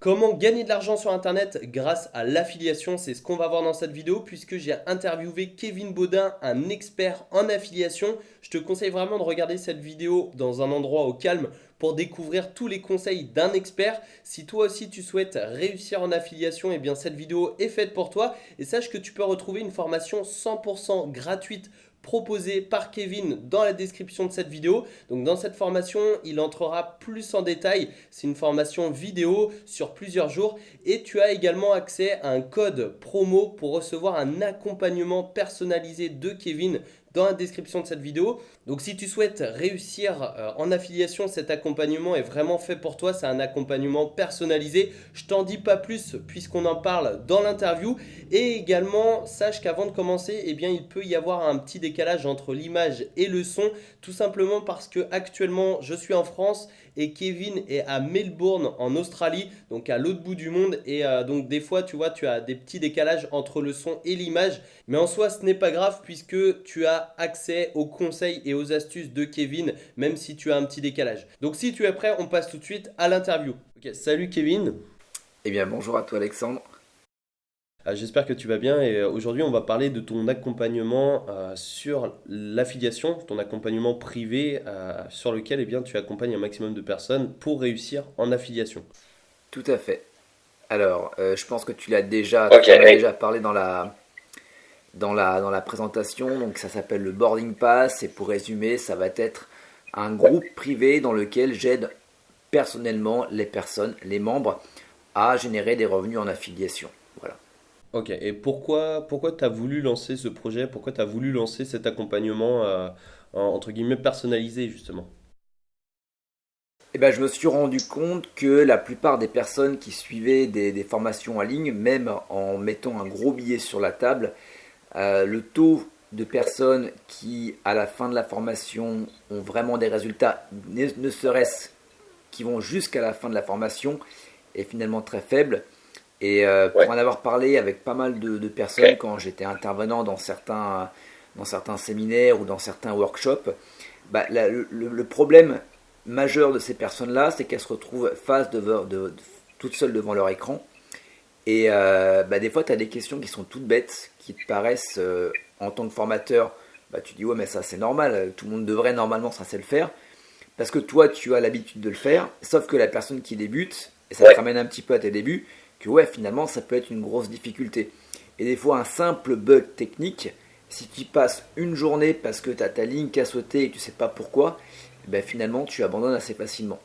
Comment gagner de l'argent sur Internet grâce à l'affiliation, c'est ce qu'on va voir dans cette vidéo puisque j'ai interviewé Kevin Baudin, un expert en affiliation. Je te conseille vraiment de regarder cette vidéo dans un endroit au calme pour découvrir tous les conseils d'un expert. Si toi aussi tu souhaites réussir en affiliation, eh bien cette vidéo est faite pour toi. Et sache que tu peux retrouver une formation 100% gratuite proposée par Kevin dans la description de cette vidéo. Donc dans cette formation, il entrera plus en détail. C'est une formation vidéo sur plusieurs jours et tu as également accès à un code promo pour recevoir un accompagnement personnalisé de Kevin dans la description de cette vidéo. Donc si tu souhaites réussir en affiliation, cet accompagnement est vraiment fait pour toi. C'est un accompagnement personnalisé. Je t'en dis pas plus puisqu'on en parle dans l'interview. Et également, sache qu'avant de commencer, eh bien, il peut y avoir un petit décalage entre l'image et le son, tout simplement parce que actuellement je suis en France et Kevin est à Melbourne en Australie, donc à l'autre bout du monde. Et donc des fois, tu vois, tu as des petits décalages entre le son et l'image. Mais en soi, ce n'est pas grave puisque tu as accès aux conseils et aux astuces de Kevin, même si tu as un petit décalage. Donc si tu es prêt, on passe tout de suite à l'interview. Ok, salut Kevin. Eh bien, bonjour à toi Alexandre. J'espère que tu vas bien et aujourd'hui on va parler de ton accompagnement sur l'affiliation, ton accompagnement privé sur lequel eh bien, tu accompagnes un maximum de personnes pour réussir en affiliation. Tout à fait. Alors, je pense que tu l'as déjà, Ok, tu en as déjà parlé dans la présentation. Donc, ça s'appelle le Boarding Pass. Et pour résumer, ça va être un groupe privé dans lequel j'aide personnellement les personnes, les membres, à générer des revenus en affiliation. Voilà. ok. Et pourquoi tu as voulu lancer ce projet? Pourquoi tu as voulu lancer cet accompagnement entre guillemets personnalisé justement? Eh ben, je me suis rendu compte que la plupart des personnes qui suivaient des formations en ligne, même en mettant un gros billet sur la table, le taux de personnes qui, à la fin de la formation, ont vraiment des résultats, ne serait-ce qui vont jusqu'à la fin de la formation, est finalement très faible. Et pour en avoir parlé avec pas mal de personnes quand j'étais intervenant dans certains séminaires ou dans certains workshops, bah, le problème majeur de ces personnes-là, c'est qu'elles se retrouvent toutes seules devant leur écran. Et bah, des fois, tu as des questions qui sont toutes bêtes, qui te paraissent, en tant que formateur, bah, tu dis ouais mais ça c'est normal, tout le monde devrait normalement censé le faire, parce que toi tu as l'habitude de le faire, sauf que la personne qui débute, et ça te ramène un petit peu à tes débuts, que ouais finalement ça peut être une grosse difficulté. Et des fois un simple bug technique, si tu passes une journée parce que tu as ta ligne qui a sauté et que tu sais pas pourquoi, ben finalement tu abandonnes assez facilement.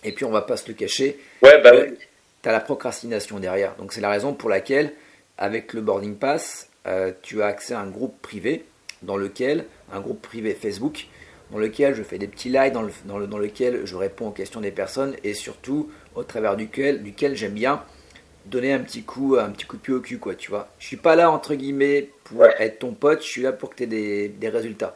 Et puis on va pas se le cacher, Ouais, bah oui. tu as la procrastination derrière. Donc c'est la raison pour laquelle, avec le Boarding Pass, tu as accès à un groupe privé Facebook, dans lequel je fais des petits lives, dans lequel je réponds aux questions des personnes, et surtout au travers duquel j'aime bien donner un petit coup de pied au cul, quoi, tu vois. Je suis pas là, entre guillemets, pour être ton pote, je suis là pour que tu aies des résultats.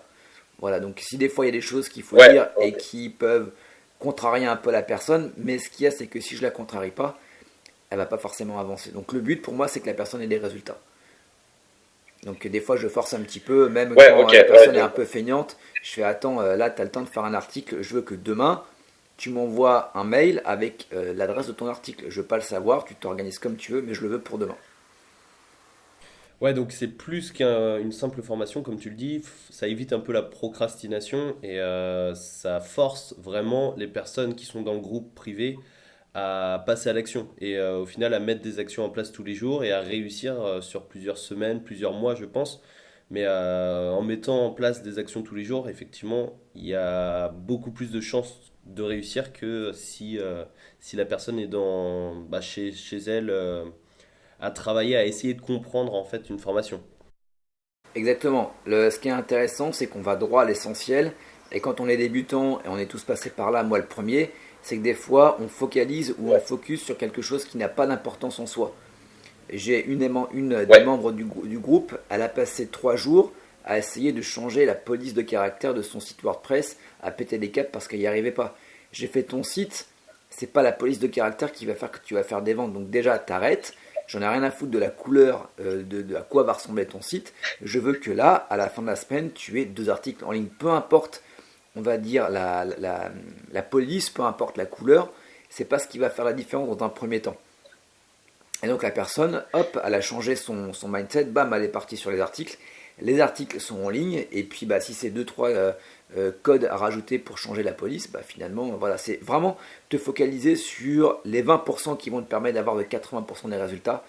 Voilà, donc si des fois il y a des choses qu'il faut dire et qui peuvent contrarier un peu la personne, mais ce qu'il y a, c'est que si je la contrarie pas, elle va pas forcément avancer. Donc le but pour moi, c'est que la personne ait des résultats. Donc des fois, je force un petit peu, même quand la personne est un peu feignante, je fais attends, là, tu as le temps de faire un article, je veux que demain, tu m'envoies un mail avec l'adresse de ton article. Je veux pas le savoir, tu t'organises comme tu veux, mais je le veux pour demain. Ouais, donc c'est plus qu'une simple formation, comme tu le dis, ça évite un peu la procrastination et ça force vraiment les personnes qui sont dans le groupe privé à passer à l'action et au final à mettre des actions en place tous les jours et à réussir sur plusieurs semaines, plusieurs mois, je pense. Mais en mettant en place des actions tous les jours, effectivement, il y a beaucoup plus de chances de réussir que si la personne est chez elle à travailler, à essayer de comprendre en fait une formation. Exactement. Ce qui est intéressant, c'est qu'on va droit à l'essentiel. Et quand on est débutant, et on est tous passés par là, moi le premier, c'est que des fois, on focalise ou on focus sur quelque chose qui n'a pas d'importance en soi. J'ai une des membres du groupe, elle a passé 3 jours à essayer de changer la police de caractère de son site WordPress, à péter des câbles parce qu'elle n'y arrivait pas. J'ai fait ton site, c'est pas la police de caractère qui va faire que tu vas faire des ventes. Donc déjà, t'arrêtes. J'en ai rien à foutre de la couleur, de à quoi va ressembler ton site. Je veux que là, à la fin de la semaine, tu aies 2 articles en ligne. Peu importe, on va dire, la police, peu importe la couleur. c'est pas ce qui va faire la différence dans un premier temps. Et donc la personne, hop, elle a changé son mindset, bam, elle est partie sur les articles. Les articles sont en ligne, et puis si c'est 2-3 codes à rajouter pour changer la police, finalement, voilà, c'est vraiment te focaliser sur les 20% qui vont te permettre d'avoir de 80% des résultats.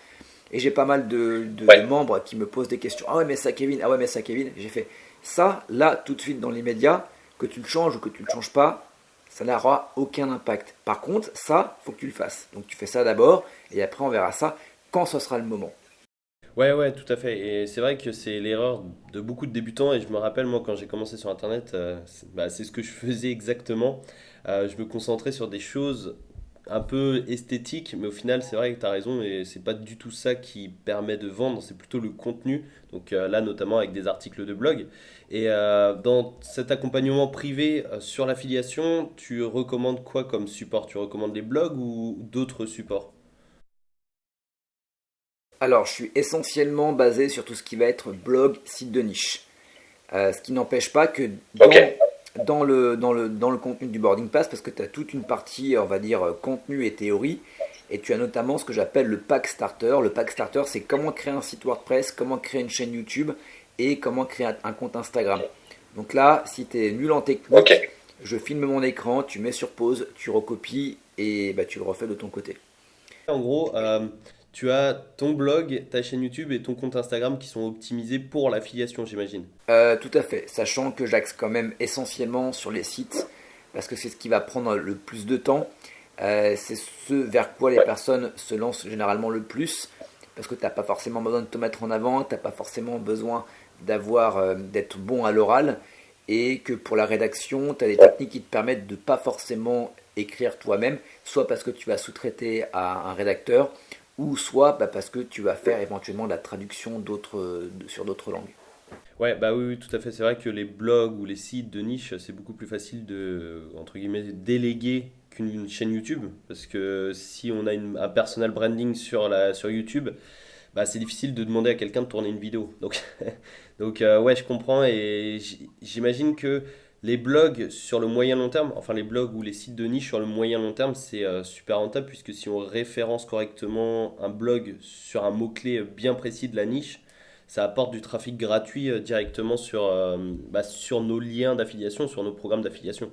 Et j'ai pas mal de membres qui me posent des questions. Ah ouais, mais ça, Kevin, ah ouais, mais ça, Kevin. J'ai fait ça, là, tout de suite, dans l'immédiat, que tu le changes ou que tu le changes pas, ça n'aura aucun impact. Par contre, ça, faut que tu le fasses. Donc tu fais ça d'abord, et après on verra ça quand ce sera le moment. Ouais, tout à fait. Et c'est vrai que c'est l'erreur de beaucoup de débutants. Et je me rappelle, moi, quand j'ai commencé sur Internet, c'est ce que je faisais exactement. Je me concentrais sur des choses un peu esthétiques, mais au final, c'est vrai que tu as raison. Et c'est pas du tout ça qui permet de vendre, c'est plutôt le contenu. Donc là, notamment avec des articles de blog. Et dans cet accompagnement privé sur l'affiliation, tu recommandes quoi comme support? Tu recommandes les blogs ou d'autres supports? Alors, je suis essentiellement basé sur tout ce qui va être blog, site de niche. Ce qui n'empêche pas que Ok. dans le contenu du boarding pass, parce que tu as toute une partie, on va dire, contenu et théorie, et tu as notamment ce que j'appelle le pack starter. Le pack starter, c'est comment créer un site WordPress, comment créer une chaîne YouTube et comment créer un compte Instagram. Donc là, si tu es nul en Ok. technique, je filme mon écran, tu mets sur pause, tu recopies et tu le refais de ton côté. En gros, tu as ton blog, ta chaîne YouTube et ton compte Instagram qui sont optimisés pour l'affiliation, j'imagine. Tout à fait, sachant que j'axe quand même essentiellement sur les sites, parce que c'est ce qui va prendre le plus de temps. C'est ce vers quoi les personnes se lancent généralement le plus, parce que tu n'as pas forcément besoin de te mettre en avant, tu n'as pas forcément besoin d'être bon à l'oral, et que pour la rédaction, tu as des techniques qui te permettent de pas forcément écrire toi-même, soit parce que tu vas sous-traiter à un rédacteur, ou soit parce que tu vas faire éventuellement de la traduction sur d'autres langues. Ouais, bah oui, tout à fait. C'est vrai que les blogs ou les sites de niche, c'est beaucoup plus facile de, entre guillemets, déléguer qu'une chaîne YouTube. Parce que si on a un personal branding sur YouTube, bah, c'est difficile de demander à quelqu'un de tourner une vidéo. Donc ouais, je comprends et j'imagine que les blogs sur le moyen long terme, enfin les blogs ou les sites de niche sur le moyen long terme, c'est super rentable puisque si on référence correctement un blog sur un mot-clé bien précis de la niche, ça apporte du trafic gratuit directement sur nos liens d'affiliation, sur nos programmes d'affiliation.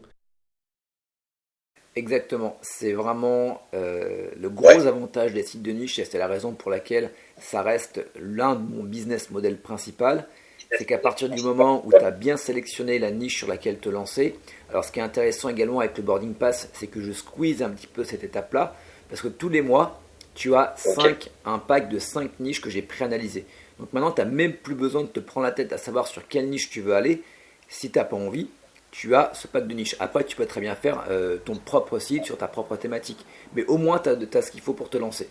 Exactement, c'est vraiment le gros avantage des sites de niche et c'est la raison pour laquelle ça reste l'un de mon business model principal. C'est qu'à partir du moment où tu as bien sélectionné la niche sur laquelle te lancer, alors ce qui est intéressant également avec le boarding pass, c'est que je squeeze un petit peu cette étape-là parce que tous les mois, tu as un pack de 5 niches que j'ai préanalysées. Donc maintenant, tu n'as même plus besoin de te prendre la tête à savoir sur quelle niche tu veux aller. Si tu n'as pas envie, tu as ce pack de niche. Après, tu peux très bien faire ton propre site sur ta propre thématique. Mais au moins, tu as ce qu'il faut pour te lancer.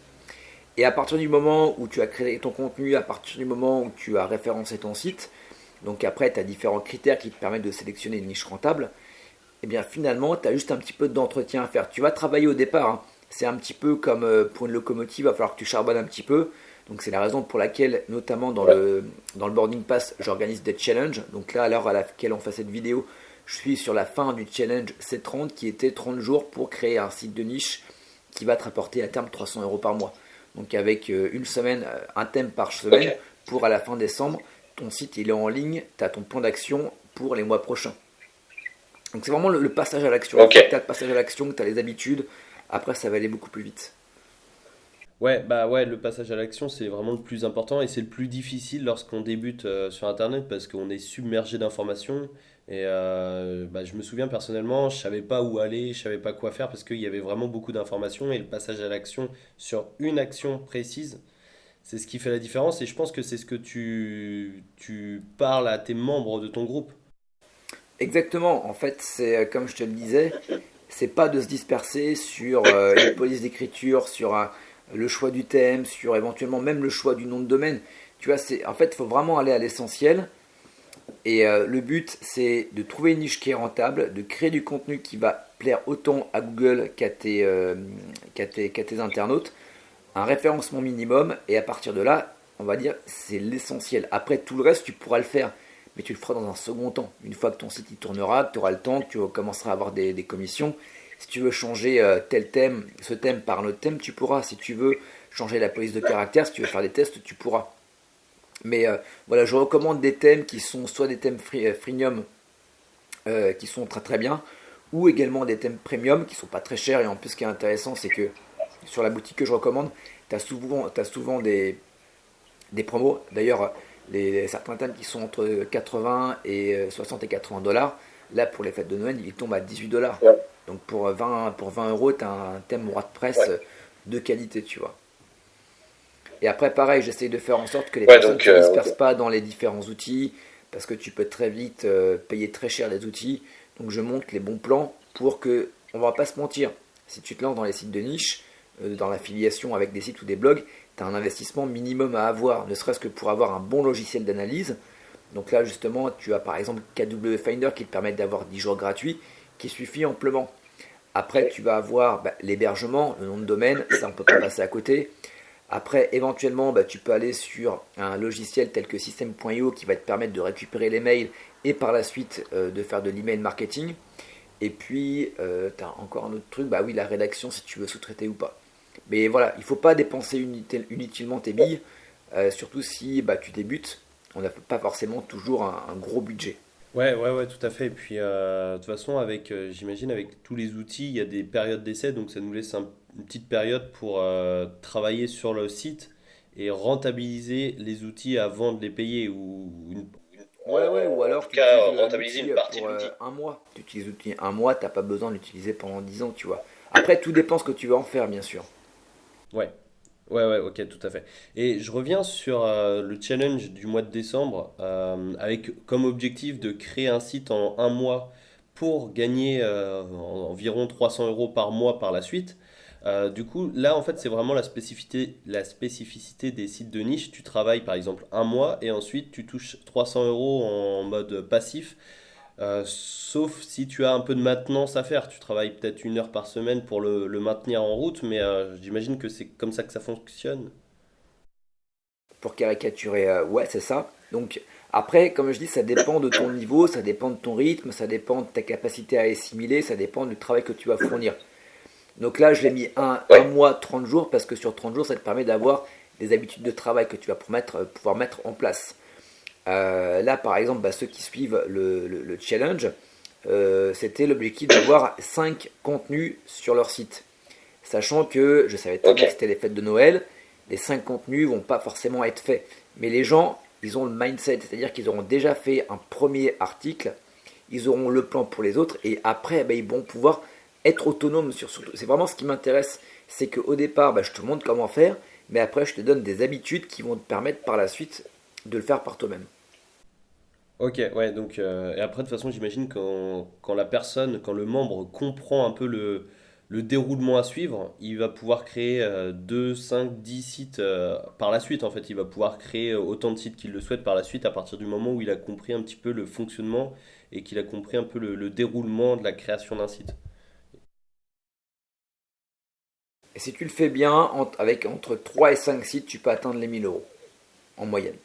Et à partir du moment où tu as créé ton contenu, à partir du moment où tu as référencé ton site, donc après, tu as différents critères qui te permettent de sélectionner une niche rentable, et bien finalement, tu as juste un petit peu d'entretien à faire. Tu vas travailler au départ, hein. C'est un petit peu comme pour une locomotive, il va falloir que tu charbonnes un petit peu. Donc c'est la raison pour laquelle, notamment dans le boarding pass, j'organise des challenges. Donc là, à l'heure à laquelle on fait cette vidéo, je suis sur la fin du challenge C30 qui était 30 jours pour créer un site de niche qui va te rapporter à terme 300 € par mois. Donc avec une semaine, un thème par semaine, pour à la fin décembre, ton site il est en ligne, tu as ton plan d'action pour les mois prochains. Donc c'est vraiment le passage à l'action. Une fois que tu as le passage à l'action, que tu as les habitudes, après ça va aller beaucoup plus vite. Ouais, bah ouais, le passage à l'action, c'est vraiment le plus important et c'est le plus difficile lorsqu'on débute sur Internet parce qu'on est submergé d'informations. Et je me souviens personnellement, je savais pas où aller, je savais pas quoi faire parce qu'il y avait vraiment beaucoup d'informations et le passage à l'action sur une action précise, c'est ce qui fait la différence et je pense que c'est ce que tu parles à tes membres de ton groupe. Exactement, en fait c'est comme je te le disais, c'est pas de se disperser sur une police d'écriture, sur le choix du thème, sur éventuellement même le choix du nom de domaine. Tu vois, en fait, il faut vraiment aller à l'essentiel. Et le but, c'est de trouver une niche qui est rentable, de créer du contenu qui va plaire autant à Google qu'à tes internautes, un référencement minimum, et à partir de là, on va dire, c'est l'essentiel. Après, tout le reste, tu pourras le faire, mais tu le feras dans un second temps. Une fois que ton site y tournera, tu auras le temps, tu commenceras à avoir des commissions, Si tu veux changer tel thème, ce thème par un autre thème, tu pourras. Si tu veux changer la police de caractère, si tu veux faire des tests, tu pourras. Mais voilà, je recommande des thèmes qui sont soit des thèmes freemium qui sont très très bien, ou également des thèmes premium qui sont pas très chers. Et en plus, ce qui est intéressant, c'est que sur la boutique que je recommande, t'as souvent des promos. D'ailleurs, certains thèmes qui sont entre 80 et 60 et 80 dollars, là pour les fêtes de Noël, ils tombent à 18 dollars. Ouais. Donc pour 20 euros, tu as un thème WordPress Ouais. de qualité, tu vois. Et après, pareil, j'essaye de faire en sorte que les Ouais, personnes ne donc, se dispersent pas dans les différents outils, parce que tu peux très vite payer très cher les outils. Donc je monte les bons plans pour que, on va pas se mentir, si tu te lances dans les sites de niche, dans l'affiliation avec des sites ou des blogs, tu as un investissement minimum à avoir, ne serait-ce que pour avoir un bon logiciel d'analyse. Donc là, justement, tu as par exemple KW Finder qui te permet d'avoir 10 jours gratuits, qui suffit amplement. Après, tu vas avoir l'hébergement, le nom de domaine, ça on peut pas passer à côté. Après, éventuellement, tu peux aller sur un logiciel tel que System.io qui va te permettre de récupérer les mails et par la suite de faire de l'email marketing. Et puis, tu as encore un autre truc, bah oui, la rédaction si tu veux sous-traiter ou pas. Mais voilà, il ne faut pas dépenser inutilement tes billes, surtout si tu débutes. On n'a pas forcément toujours un gros budget. ouais, ouais, ouais, tout à fait. Et puis, de toute façon, j'imagine, avec tous les outils, il y a des périodes d'essai, donc ça nous laisse une petite période pour travailler sur le site et rentabiliser les outils avant de les payer Ouais, ouais, ou en alors tout tu utilises cas rentabiliser l'outil une partie pour de l'outil. un mois. Tu utilises l'outil un mois, t'as pas besoin de l'utiliser pendant 10 ans, tu vois. Après, tout dépend ce que tu veux en faire, bien sûr. Ouais, ouais, ouais, ok, tout à fait. Et je reviens sur le challenge du mois de décembre avec comme objectif de créer un site en un mois pour gagner environ 300 euros par mois par la suite. Du coup, là, en fait, c'est vraiment la spécificité des sites de niche. Tu travailles par exemple un mois et ensuite tu touches 300 euros en mode passif. Sauf si tu as un peu de maintenance à faire. Tu travailles peut-être une heure par semaine pour le maintenir en route, mais j'imagine que c'est comme ça que ça fonctionne. Pour caricaturer, ouais, c'est ça. Donc, après, comme je dis, ça dépend de ton niveau, ça dépend de ton rythme, ça dépend de ta capacité à assimiler, ça dépend du travail que tu vas fournir. Donc là, je l'ai mis un Ouais, mois, 30 jours, parce que sur 30 jours, ça te permet d'avoir des habitudes de travail que tu vas pouvoir mettre en place. Là, par exemple, ceux qui suivent le challenge, c'était l'objectif d'avoir 5 contenus sur leur site. Sachant que je savais très bien que ok. c'était les fêtes de Noël, les 5 contenus vont pas forcément être faits. Mais les gens, ils ont le mindset, c'est-à-dire qu'ils auront déjà fait un premier article, ils auront le plan pour les autres, et après, ils vont pouvoir être autonomes surtout. C'est vraiment ce qui m'intéresse, c'est qu'au départ, je te montre comment faire, mais après, je te donne des habitudes qui vont te permettre par la suite de le faire par toi-même. Ok, ouais, donc, et après, de toute façon, j'imagine quand la personne, quand le membre comprend un peu le déroulement à suivre, il va pouvoir créer 2, 5, 10 sites par la suite. En fait, il va pouvoir créer autant de sites qu'il le souhaite par la suite à partir du moment où il a compris un petit peu le fonctionnement et qu'il a compris un peu le déroulement de la création d'un site. Et si tu le fais bien, avec entre 3 et 5 sites, tu peux atteindre les 1000 euros en moyenne.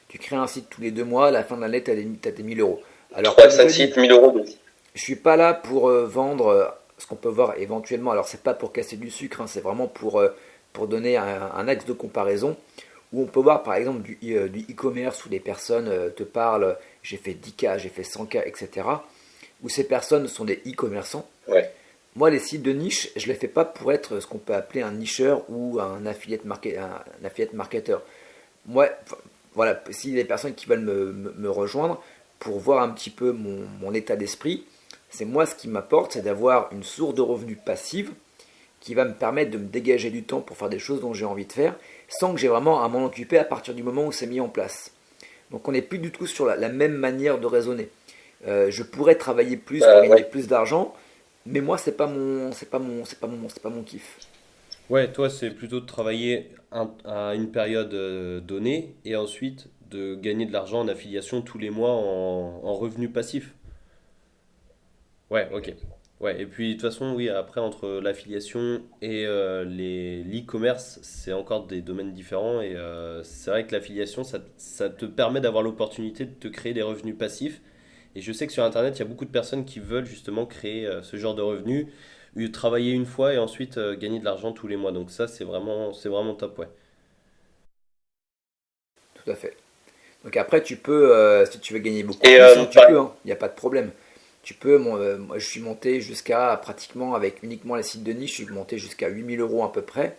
Tu crées un site tous les 2 mois, à la fin de l'année, tu as tes 1000 euros. Alors, 3, comme je 5 dis, sites, 1000 € de site. je suis pas là pour vendre ce qu'on peut voir éventuellement. Alors, c'est pas pour casser du sucre, hein, c'est vraiment pour donner un axe de comparaison où on peut voir par exemple du e-commerce où des personnes te parlent, j'ai fait 10K, j'ai fait 100K, etc. Où ces personnes sont des e-commerçants. Ouais. Moi, les sites de niche, je ne les fais pas pour être ce qu'on peut appeler un nicheur ou un affiliate marketeur. Moi, voilà, si les personnes qui veulent me rejoindre pour voir un petit peu mon état d'esprit, c'est moi ce qui m'apporte, c'est d'avoir une source de revenus passive qui va me permettre de me dégager du temps pour faire des choses dont j'ai envie de faire, sans que j'ai vraiment à m'en occuper à partir du moment où c'est mis en place. Donc on n'est plus du tout sur la même manière de raisonner. Je pourrais travailler plus pour gagner Ouais. plus d'argent, mais moi c'est pas mon kiff. Ouais, toi, c'est plutôt de travailler à une période donnée et ensuite de gagner de l'argent en affiliation tous les mois en revenus passifs. Ouais, ok. Ouais, et puis de toute façon, oui, après, entre l'affiliation et l'e-commerce, c'est encore des domaines différents. Et c'est vrai que l'affiliation, ça te permet d'avoir l'opportunité de te créer des revenus passifs. Et je sais que sur Internet, il y a beaucoup de personnes qui veulent justement créer ce genre de revenus, travailler une fois et ensuite gagner de l'argent tous les mois. Donc ça, c'est vraiment top, ouais. Tout à fait. Donc après, tu peux, si tu veux gagner beaucoup Et plus, hein, tu par peux, hein, il n'y a pas de problème. Tu peux, moi je suis monté jusqu'à pratiquement, avec uniquement les sites de niche, je suis monté jusqu'à 8 000 € à peu près.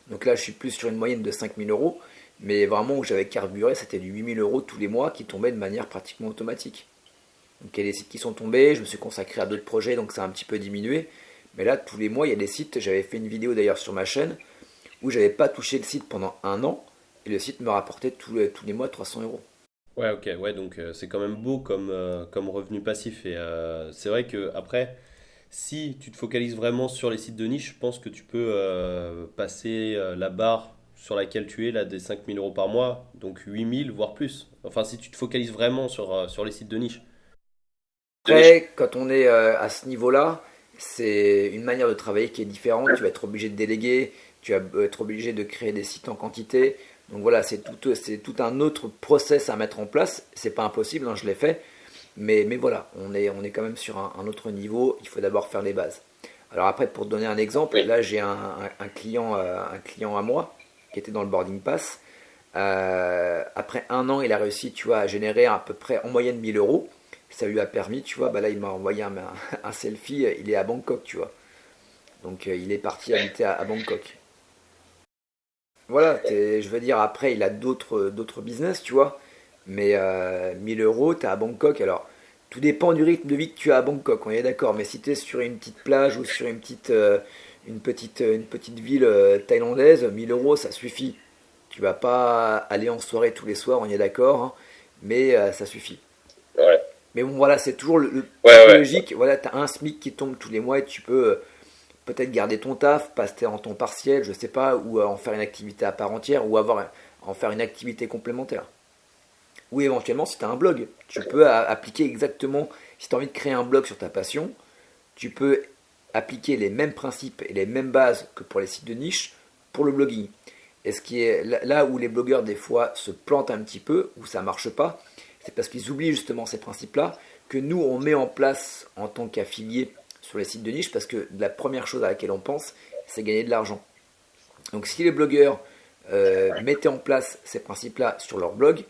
Donc là, je suis plus sur une moyenne de 5 000 €. Mais vraiment, où j'avais carburé, c'était du 8 000 € tous les mois qui tombaient de manière pratiquement automatique. Donc il y a des sites qui sont tombés, je me suis consacré à d'autres projets, donc ça a un petit peu diminué. Mais là, tous les mois, il y a des sites, j'avais fait une vidéo d'ailleurs sur ma chaîne, où j'avais pas touché le site pendant un an, et le site me rapportait tous les mois 300 €. Ouais, ok, ouais, donc c'est quand même beau comme revenu passif. Et c'est vrai que après, si tu te focalises vraiment sur les sites de niche, je pense que tu peux passer la barre sur laquelle tu es, là, des 5 000 € par mois, donc 8 000 voire plus. Enfin, si tu te focalises vraiment sur les sites de niche. Après, quand on est à ce niveau-là, c'est une manière de travailler qui est différente. Tu vas être obligé de déléguer, tu vas être obligé de créer des sites en quantité. Donc voilà, c'est tout un autre process à mettre en place. C'est pas impossible, hein, je l'ai fait. Mais voilà, on est quand même sur un autre niveau. Il faut d'abord faire les bases. Alors après, pour te donner un exemple, Oui. là j'ai un client à moi qui était dans le boarding pass. Après un an, il a réussi, tu vois, à générer à peu près en moyenne 1 000 €. Ça lui a permis, tu vois, bah là il m'a envoyé un selfie, il est à Bangkok, tu vois. Donc il est parti habiter à Bangkok. Voilà, je veux dire, après il a d'autres business, tu vois. Mais 1 000 €, t'es à Bangkok. Alors, tout dépend du rythme de vie que tu as à Bangkok, on est d'accord. Mais si tu es sur une petite plage ou sur une petite ville thaïlandaise, 1 000 € ça suffit. Tu vas pas aller en soirée tous les soirs, on y est d'accord, hein, mais ça suffit. Ouais. Mais bon, voilà, c'est toujours le Ouais, ouais. psychologique. Voilà, tu as un SMIC qui tombe tous les mois et tu peux peut-être garder ton taf, passer en temps partiel, je sais pas, ou en faire une activité à part entière, ou en faire une activité complémentaire. Ou éventuellement, si tu as un blog, tu peux appliquer exactement, si tu as envie de créer un blog sur ta passion, tu peux appliquer les mêmes principes et les mêmes bases que pour les sites de niche pour le blogging. Et ce qui est là où les blogueurs des fois se plantent un petit peu, où ça marche pas, c'est parce qu'ils oublient justement ces principes-là que nous on met en place en tant qu'affiliés sur les sites de niche, parce que la première chose à laquelle on pense, c'est gagner de l'argent. Donc si les blogueurs mettaient en place ces principes-là sur leur blog,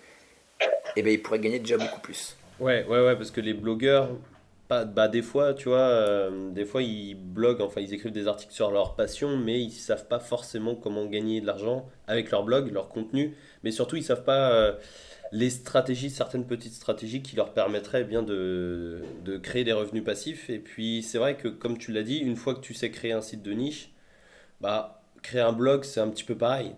eh ben, ils pourraient gagner déjà beaucoup plus. Ouais, ouais, ouais, parce que les blogueurs, bah, des fois, tu vois, des fois ils bloguent, enfin ils écrivent des articles sur leur passion, mais ils savent pas forcément comment gagner de l'argent avec leur blog, leur contenu, mais surtout ils savent pas les stratégies, certaines petites stratégies qui leur permettraient eh bien de créer des revenus passifs. Et puis c'est vrai que comme tu l'as dit, une fois que tu sais créer un site de niche, bah créer un blog c'est un petit peu pareil.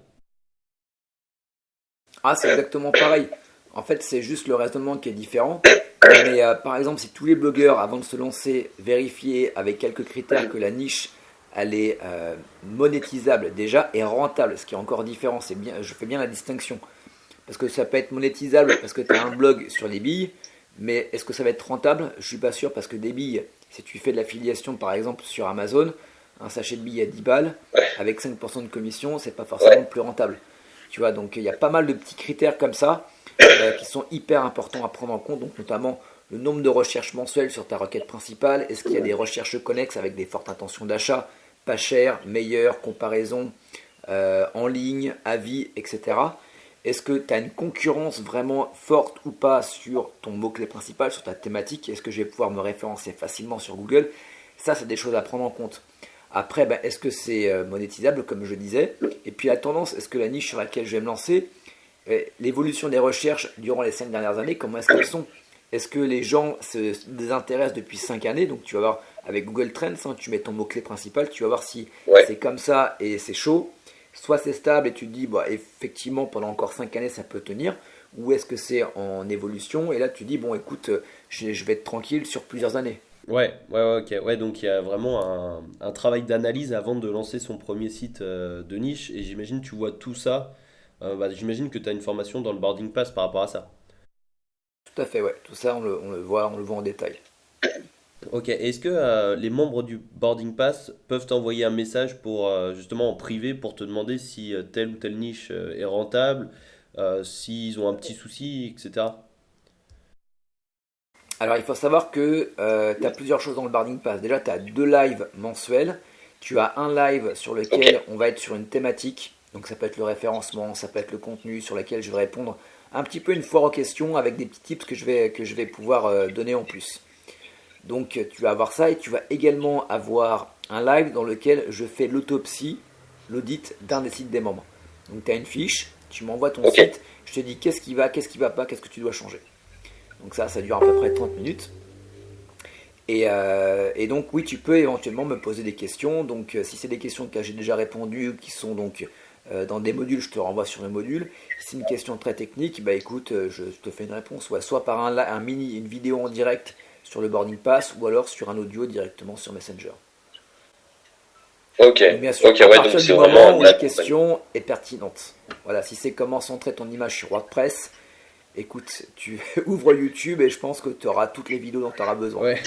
Ah, c'est exactement pareil. En fait, c'est juste le raisonnement qui est différent. Mais par exemple, si tous les blogueurs, avant de se lancer, vérifiaient avec quelques critères que la niche, elle est monétisable déjà et rentable, ce qui est encore différent, c'est bien, je fais bien la distinction. Parce que ça peut être monétisable parce que tu as un blog sur les billes, mais est-ce que ça va être rentable? Je suis pas sûr, parce que des billes, si tu fais de l'affiliation par exemple sur Amazon, un sachet de billes à 10 balles, avec 5% de commission, c'est pas forcément le plus rentable. Tu vois, donc il y a pas mal de petits critères comme ça qui sont hyper importants à prendre en compte, donc notamment le nombre de recherches mensuelles sur ta requête principale. Est-ce qu'il y a des recherches connexes avec des fortes intentions d'achat, pas cher, meilleur, comparaison en ligne, avis, etc. Est-ce que tu as une concurrence vraiment forte ou pas sur ton mot-clé principal, sur ta thématique? Est-ce que je vais pouvoir me référencer facilement sur Google? Ça, c'est des choses à prendre en compte. Après, ben, est-ce que c'est monétisable, comme je disais? Et puis la tendance, est-ce que la niche sur laquelle je vais me lancer, l'évolution des recherches durant les 5 dernières années, comment est-ce qu'elles sont? Est-ce que les gens se désintéressent depuis 5 années? Donc tu vas voir avec Google Trends, hein, tu mets ton mot-clé principal, tu vas voir si c'est comme ça et c'est chaud. Soit c'est stable et tu te dis, bah, effectivement, pendant encore 5 années, ça peut tenir. Ou est-ce que c'est en évolution? Et là, tu dis, bon, écoute, je vais être tranquille sur plusieurs années. Ouais, ouais, ouais, ok. Ouais, donc il y a vraiment un travail d'analyse avant de lancer son premier site de niche. Et j'imagine tu vois tout ça. Bah, j'imagine que tu as une formation dans le boarding pass par rapport à ça. Tout à fait, ouais. Tout ça, on le voit en détail. Ok, est-ce que les membres du boarding pass peuvent t'envoyer un message pour justement en privé pour te demander si telle ou telle niche est rentable, s'ils ont un petit souci, etc. Alors, il faut savoir que tu as plusieurs choses dans le Boarding Pass. Déjà, tu as 2 lives mensuels. Tu as un live sur Ok, lequel on va être sur une thématique. Donc, ça peut être le référencement, ça peut être le contenu sur lequel je vais répondre un petit peu une foire aux questions avec des petits tips que je vais pouvoir donner en plus. Donc, tu vas avoir ça et tu vas également avoir un live dans lequel je fais l'autopsie, l'audit d'un des sites des membres. Donc, tu as une fiche, tu m'envoies ton ok, site, je te dis qu'est-ce qui va pas, qu'est-ce que tu dois changer. Donc, ça dure à peu près 30 minutes. Et donc oui, tu peux éventuellement me poser des questions. Donc si c'est des questions que j'ai déjà répondues, qui sont donc dans des modules, je te renvoie sur le module. Si c'est une question très technique, bah écoute, je te fais une réponse, ouais, soit par une vidéo en direct sur le boarding pass, ou alors sur un audio directement sur Messenger. ok, Donc bien sûr, ok, à ouais, donc partir c'est du vraiment moment où un la accompagnement. question est pertinente. Voilà, si c'est comment centrer ton image sur WordPress, écoute, tu ouvres YouTube et je pense que tu auras toutes les vidéos dont tu auras besoin. Ouais,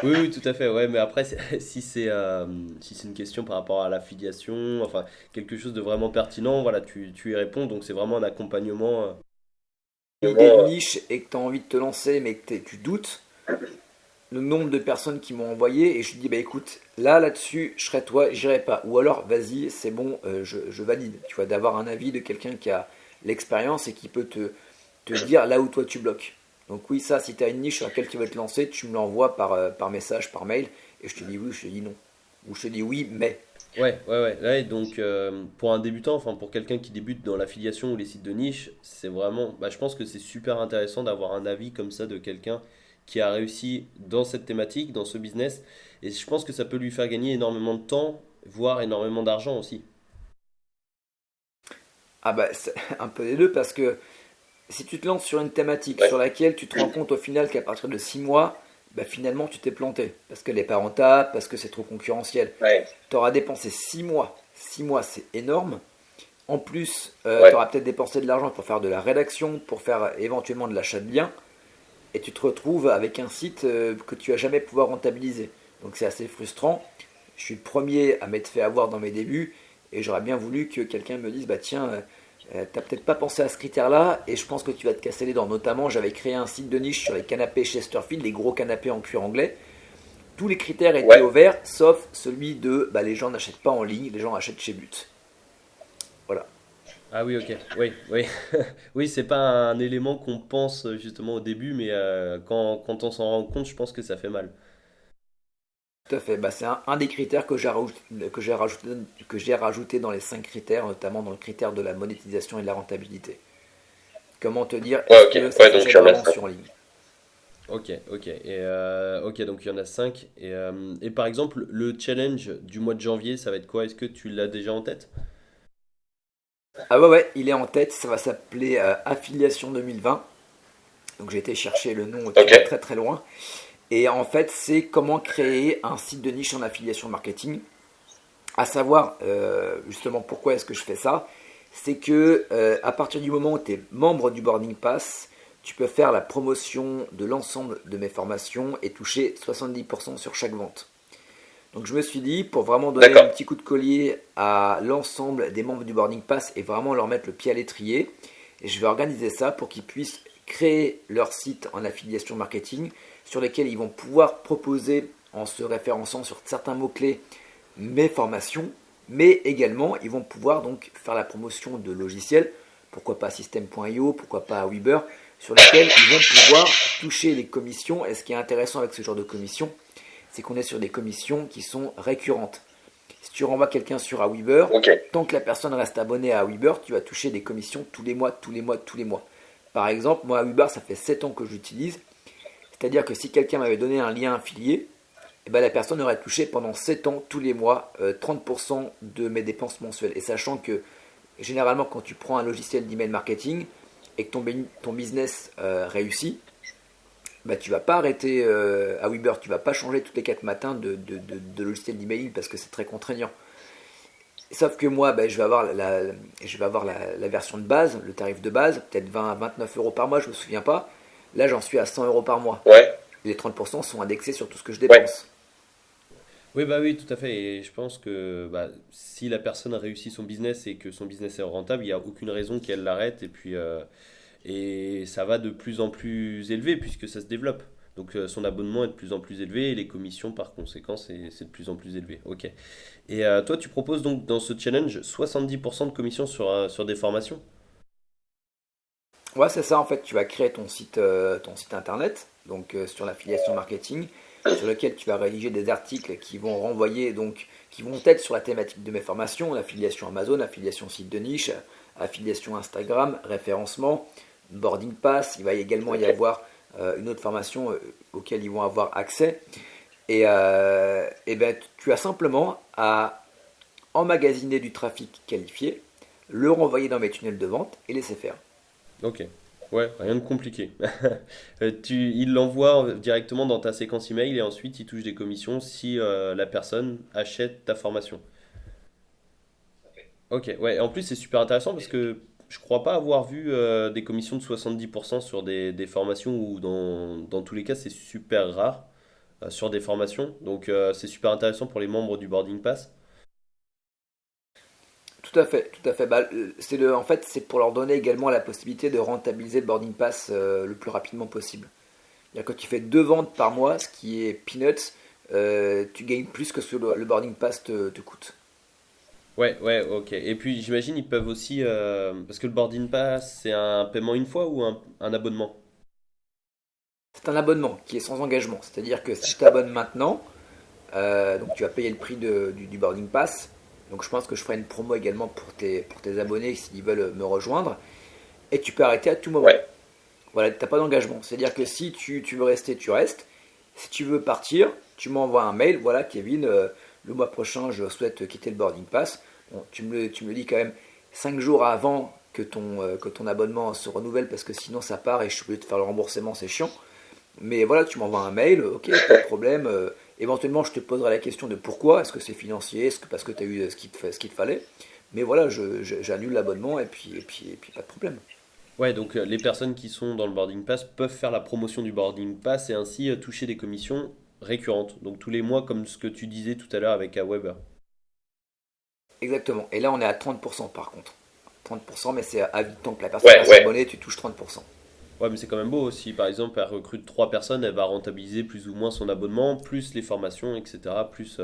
oui, oui, tout à fait, ouais, mais après, si c'est une question par rapport à l'affiliation, enfin, quelque chose de vraiment pertinent, voilà, tu y réponds, donc c'est vraiment un accompagnement. Une idée de niche et que tu as envie de te lancer mais que tu doutes, le nombre de personnes qui m'ont envoyé et je lui dis bah écoute, là-dessus, je serais toi, j'irai pas. Ou alors vas-y, c'est bon, je valide. Tu vois, d'avoir un avis de quelqu'un qui a l'expérience et qui peut te dire là où toi tu bloques. Donc oui, ça, si tu as une niche sur laquelle tu veux te lancer, tu me l'envoies par message, par mail, et je te dis oui, je te dis non. Ou je te dis oui, mais. Ouais, ouais, ouais, ouais, donc pour un débutant, enfin pour quelqu'un qui débute dans l'affiliation ou les sites de niche, c'est vraiment, bah, je pense que c'est super intéressant d'avoir un avis comme ça de quelqu'un qui a réussi dans cette thématique, dans ce business, et je pense que ça peut lui faire gagner énormément de temps, voire énormément d'argent aussi. Ah bah c'est un peu les deux parce que si tu te lances sur une thématique sur Ouais, laquelle tu te rends compte au final qu'à partir de 6 mois, bah finalement tu t'es planté. Parce qu'elle n'est pas rentable, parce que c'est trop concurrentiel. ouais, Tu auras dépensé 6 mois. 6 mois, c'est énorme. En plus, tu ouais, auras peut-être dépensé de l'argent pour faire de la rédaction, pour faire éventuellement de l'achat de biens. Et tu te retrouves avec un site que tu vas jamais pouvoir rentabiliser. Donc c'est assez frustrant. Je suis le premier à m'être fait avoir dans mes débuts. Et j'aurais bien voulu que quelqu'un me dise, bah tiens, t'as peut-être pas pensé à ce critère-là, et je pense que tu vas te casser les dents. Notamment, j'avais créé un site de niche sur les canapés Chesterfield, les gros canapés en cuir anglais. Tous les critères étaient ouais. au vert, sauf celui de bah, les gens n'achètent pas en ligne, les gens achètent chez But. Voilà. Ah oui, ok, oui, oui. Oui, c'est pas un élément qu'on pense justement au début, mais quand on s'en rend compte, je pense que ça fait mal. Tout à fait. Bah, c'est un des critères que j'ai rajouté dans les 5 critères, notamment dans le critère de la monétisation et de la rentabilité. Comment te dire, Ouais, est-ce ok, que ça ouais, donc il s'achète y en a vraiment ça. sur ligne? Ok, ok. Ok, donc il y en a 5. Et par exemple, le challenge du mois de janvier, ça va être quoi? Est-ce que tu l'as déjà en tête? Ah ouais, ouais, il est en tête, ça va s'appeler Affiliation 2020. Donc j'ai été chercher le nom qui Ok, va très très loin. Et en fait, c'est comment créer un site de niche en affiliation marketing. À savoir, justement, pourquoi est-ce que je fais ça? C'est que à partir du moment où tu es membre du Boarding Pass, tu peux faire la promotion de l'ensemble de mes formations et toucher 70% sur chaque vente. Donc je me suis dit, pour vraiment donner un d'accord. petit coup de collier à l'ensemble des membres du Boarding Pass et vraiment leur mettre le pied à l'étrier, et je vais organiser ça pour qu'ils puissent créer leur site en affiliation marketing sur lesquels ils vont pouvoir proposer en se référençant sur certains mots-clés mes formations, mais également ils vont pouvoir donc faire la promotion de logiciels, pourquoi pas System.io, pourquoi pas Weber, sur lesquels ils vont pouvoir toucher les commissions. Et ce qui est intéressant avec ce genre de commissions, c'est qu'on est sur des commissions qui sont récurrentes. Si tu renvoies quelqu'un sur Aweber, Ok, tant que la personne reste abonnée à Aweber, tu vas toucher des commissions tous les mois, tous les mois, tous les mois. Par exemple, moi Aweber, ça fait 7 ans que j'utilise. C'est-à-dire que si quelqu'un m'avait donné un lien affilié, eh ben, la personne aurait touché pendant 7 ans, tous les mois, 30% de mes dépenses mensuelles. Et sachant que généralement, quand tu prends un logiciel d'email marketing et que ton business réussit, bah, tu vas pas arrêter à Weber, tu vas pas changer tous les 4 matins de logiciel d'emailing parce que c'est très contraignant. Sauf que moi, bah, je vais avoir la version de base, le tarif de base, peut-être 20 à 29 euros par mois, je me souviens pas. Là, j'en suis à 100 euros par mois. ouais, Les 30% sont indexés sur tout ce que je ouais. dépense. Oui, bah oui, tout à fait. Et je pense que bah, si la personne réussit son business et que son business est rentable, il n'y a aucune raison qu'elle l'arrête. Et puis, et ça va de plus en plus élevé puisque ça se développe. Donc son abonnement est de plus en plus élevé et les commissions par conséquent c'est de plus en plus élevé. Ok. Et toi tu proposes donc dans ce challenge 70% de commissions sur des formations? Ouais, c'est ça, en fait, tu vas créer ton site internet, donc sur l'affiliation marketing, sur lequel tu vas rédiger des articles qui vont renvoyer, donc, qui vont être sur la thématique de mes formations, l'affiliation Amazon, affiliation site de niche, affiliation Instagram, référencement, boarding pass, il va également y avoir une autre formation auquel ils vont avoir accès. Et ben, tu as simplement à emmagasiner du trafic qualifié, le renvoyer dans mes tunnels de vente et laisser faire. Ok. Ouais, rien de compliqué. Il l'envoie directement dans ta séquence email et ensuite il touche des commissions si la personne achète ta formation. Ok, ouais, en plus c'est super intéressant parce que je crois pas avoir vu des commissions de 70% sur des formations ou dans tous les cas c'est super rare sur des formations. Donc c'est super intéressant pour les membres du Boarding Pass. Tout à fait, tout à fait. Bah, en fait, c'est pour leur donner également la possibilité de rentabiliser le boarding pass le plus rapidement possible. C'est-à-dire que tu fais 2 ventes par mois, ce qui est peanuts, tu gagnes plus que ce que le boarding pass te coûte. Ouais, ouais, ok. Et puis j'imagine ils peuvent aussi, parce que le Boarding Pass c'est un paiement une fois ou un abonnement? C'est un abonnement qui est sans engagement. C'est-à-dire que si tu t'abonnes maintenant, donc tu vas payer le prix du boarding pass. Donc je pense que je ferai une promo également pour tes abonnés s'ils veulent me rejoindre. Et tu peux arrêter à tout moment. Ouais. Voilà, tu n'as pas d'engagement. C'est-à-dire que si tu veux rester, tu restes. Si tu veux partir, tu m'envoies un mail. Voilà, Kevin, le mois prochain, je souhaite quitter le boarding pass. Bon, tu me le dis quand même 5 jours avant que ton abonnement se renouvelle parce que sinon ça part et je suis obligé de faire le remboursement, c'est chiant. Mais voilà, tu m'envoies un mail, ok, pas de problème. Éventuellement, je te poserai la question de pourquoi. Est-ce que c'est financier? Est-ce que parce que tu as eu ce qu'il te fallait? Mais voilà, j'annule l'abonnement et puis pas de problème. Ouais, donc les personnes qui sont dans le Boarding Pass peuvent faire la promotion du Boarding Pass et ainsi toucher des commissions récurrentes. Donc tous les mois, comme ce que tu disais tout à l'heure avec Aweber. Exactement. Et là, on est à 30% par contre. 30%, mais c'est à vie. Tant que la personne va s'abonner, tu touches 30%. Ouais, mais c'est quand même beau aussi. Par exemple, elle recrute 3 personnes, elle va rentabiliser plus ou moins son abonnement, plus les formations, etc. Plus.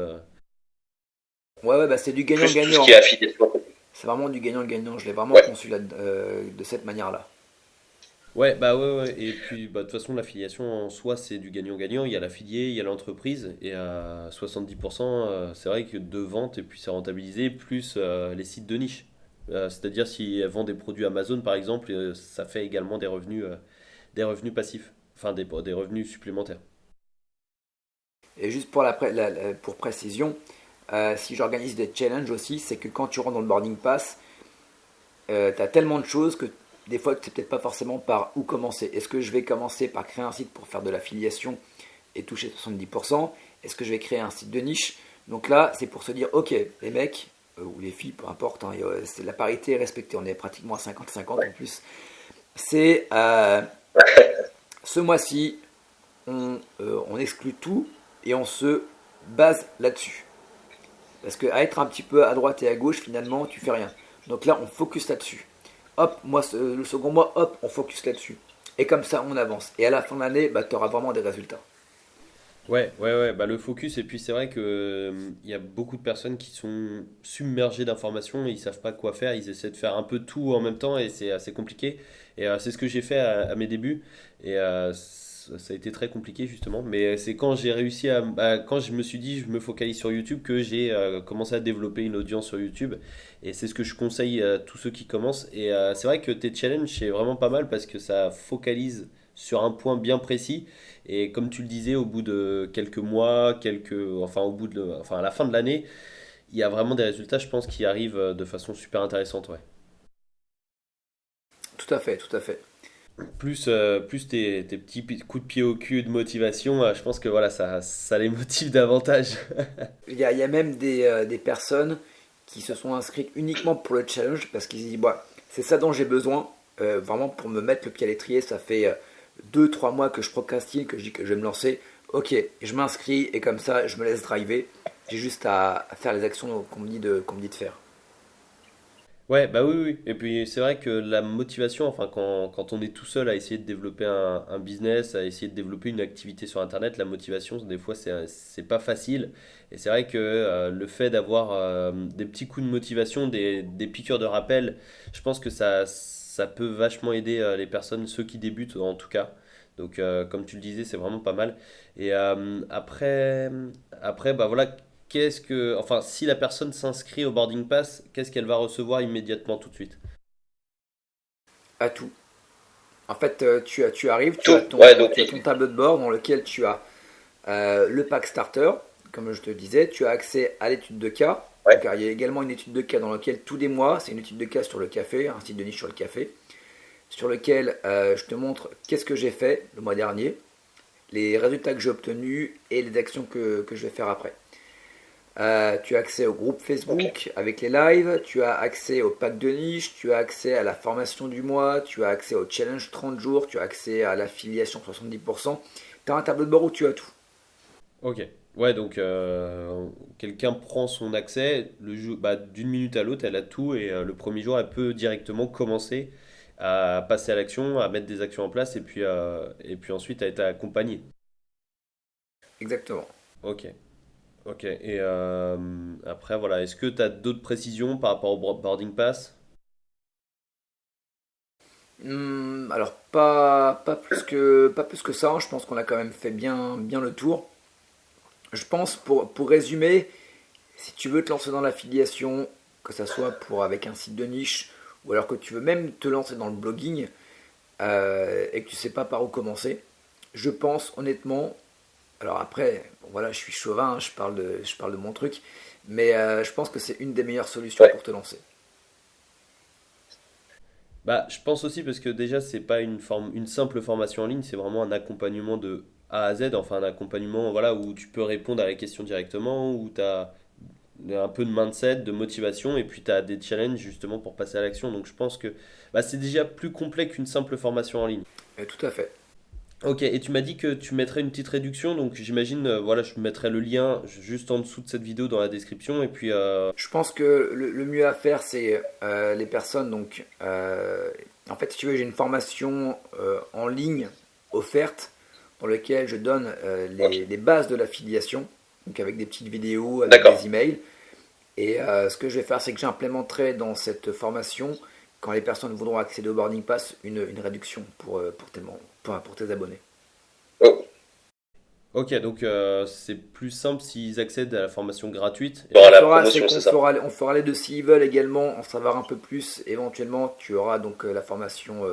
Ouais, ouais, bah c'est du Plus tout ce gagnant-gagnant. qui est affiliation. C'est vraiment du gagnant-gagnant. Je l'ai vraiment Ouais. conçu de cette manière-là. Ouais, bah ouais, ouais. Et puis, bah, de toute façon, l'affiliation en soi, c'est du gagnant-gagnant. Il y a l'affilié, il y a l'entreprise. Et à 70%, c'est vrai que deux ventes, et puis c'est rentabilisé, plus les sites de niche. C'est-à-dire, si elle vend des produits Amazon, par exemple, ça fait également des revenus passifs. Enfin, des revenus supplémentaires. Et juste pour précision, si j'organise des challenges aussi, c'est que quand tu rentres dans le boarding pass, tu as tellement de choses que des fois, tu sais peut-être pas forcément par où commencer. Est-ce que je vais commencer par créer un site pour faire de l'affiliation et toucher 70%? Est-ce que je vais créer un site de niche? Donc là, c'est pour se dire, ok, les mecs, ou les filles, peu importe, hein, la parité est respectée. On est pratiquement à 50-50 en plus. C'est ce mois-ci, on exclut tout et on se base là-dessus. Parce qu'à être un petit peu à droite et à gauche, finalement, tu fais rien. Donc là, on focus là-dessus. Hop, moi, le second mois, hop, on focus là-dessus. Et comme ça, on avance. Et à la fin de l'année, bah, tu auras vraiment des résultats. Ouais, ouais, ouais, bah le focus, et puis c'est vrai que il y a beaucoup de personnes qui sont submergées d'informations et ils savent pas quoi faire, ils essaient de faire un peu tout en même temps et c'est assez compliqué. Et c'est ce que j'ai fait à mes débuts et ça a été très compliqué justement. Mais c'est quand j'ai réussi quand je me suis dit je me focalise sur YouTube que j'ai commencé à développer une audience sur YouTube et c'est ce que je conseille à tous ceux qui commencent. Et c'est vrai que tes challenges c'est vraiment pas mal parce que ça focalise sur un point bien précis. Et comme tu le disais, au bout de quelques mois, enfin, enfin, à la fin de l'année, il y a vraiment des résultats, je pense, qui arrivent de façon super intéressante, ouais. Tout à fait, tout à fait. Plus tes petits coups de pied au cul de motivation, je pense que voilà, ça les motive davantage. Il y a même des personnes qui se sont inscrites uniquement pour le challenge parce qu'ils se disent, bah, c'est ça dont j'ai besoin, vraiment pour me mettre le pied à l'étrier. Ça fait 2-3 mois que je procrastine, que je dis que je vais me lancer. Ok, je m'inscris et comme ça, je me laisse driver. J'ai juste à faire les actions qu'on me dit de faire. Ouais, bah oui, oui. Et puis c'est vrai que la motivation, enfin quand on est tout seul à essayer de développer un business, à essayer de développer une activité sur Internet, la motivation, des fois c'est pas facile. Et c'est vrai que le fait d'avoir des petits coups de motivation, des piqûres de rappel, je pense que ça peut vachement aider les personnes, ceux qui débutent en tout cas. Donc comme tu le disais, c'est vraiment pas mal. Et après, bah voilà, enfin, si la personne s'inscrit au boarding pass, qu'est-ce qu'elle va recevoir immédiatement tout de suite? À tout. En fait, tu arrives, Tout, ouais, donc tu as ton tableau de bord dans lequel tu as le pack starter, comme je te disais, tu as accès à l'étude de cas. ouais, Donc, il y a également une étude de cas dans laquelle tous les mois, c'est une étude de cas sur le café, un site de niche sur le café, sur lequel je te montre qu'est-ce que j'ai fait le mois dernier, les résultats que j'ai obtenus et les actions que je vais faire après. Tu as accès au groupe ok. Facebook avec les lives, tu as accès au pack de niche, tu as accès à la formation du mois, tu as accès au challenge 30 jours, tu as accès à l'affiliation 70%. Tu as un tableau de bord où tu as tout. Ok. Ouais, donc quelqu'un prend son accès, bah, d'une minute à l'autre, elle a tout et le premier jour, elle peut directement commencer à passer à l'action, à mettre des actions en place et puis ensuite à être accompagnée. Exactement. Ok. Ok. Et après, voilà, est-ce que tu as d'autres précisions par rapport au boarding pass? Alors pas plus que ça, hein. Je pense qu'on a quand même fait bien le tour. Je pense pour résumer, si tu veux te lancer dans l'affiliation, que ça soit pour avec un site de niche ou alors que tu veux même te lancer dans le blogging et que tu sais pas par où commencer, je pense honnêtement, alors après, bon, voilà, je suis chauvin, hein, je parle de mon truc, mais je pense que c'est une des meilleures solutions Ouais. pour te lancer. Bah, je pense aussi parce que déjà, c'est pas une simple formation en ligne, c'est vraiment un accompagnement de A à Z, enfin un accompagnement voilà, où tu peux répondre à la question directement, où tu as un peu de mindset, de motivation, et puis tu as des challenges justement pour passer à l'action. Donc je pense que bah, c'est déjà plus complet qu'une simple formation en ligne. Tout à fait. Ok, et tu m'as dit que tu mettrais une petite réduction, donc j'imagine, voilà, je mettrai le lien juste en dessous de cette vidéo dans la description, et puis Je pense que le mieux à faire, c'est les personnes. Donc, en fait, si tu veux, j'ai une formation en ligne offerte dans laquelle je donne ok, les bases de l'affiliation, donc avec des petites vidéos, avec d'accord. des emails. Et ce que je vais faire, c'est que j'implémenterai dans cette formation, quand les personnes voudront accéder au boarding pass, une réduction pour tes abonnés. Oh. Ok, donc c'est plus simple s'ils accèdent à la formation gratuite. Il y aura la C'est promotion, c'est qu'on ça. on fera les deux s'ils veulent également en savoir un peu plus. Éventuellement, tu auras donc la formation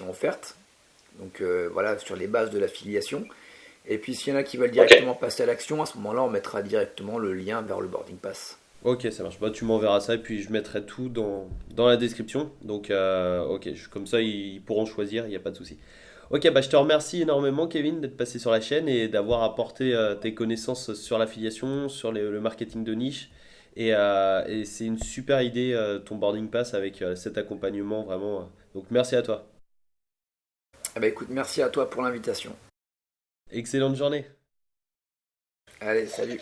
offerte. Donc voilà, sur les bases de l'affiliation. Et puis s'il y en a qui veulent Ok. directement passer à l'action, à ce moment-là, on mettra directement le lien vers le boarding pass. Ok, ça marche. Bah, tu m'enverras ça et puis je mettrai tout dans la description. Donc, ok, comme ça, ils pourront choisir, il n'y a pas de souci. Ok, bah, je te remercie énormément, Kevin, d'être passé sur la chaîne et d'avoir apporté tes connaissances sur l'affiliation, sur le marketing de niche. Et c'est une super idée, ton boarding pass avec cet accompagnement, vraiment. Donc, merci à toi. Eh ben écoute, merci à toi pour l'invitation. Excellente journée. Allez, salut.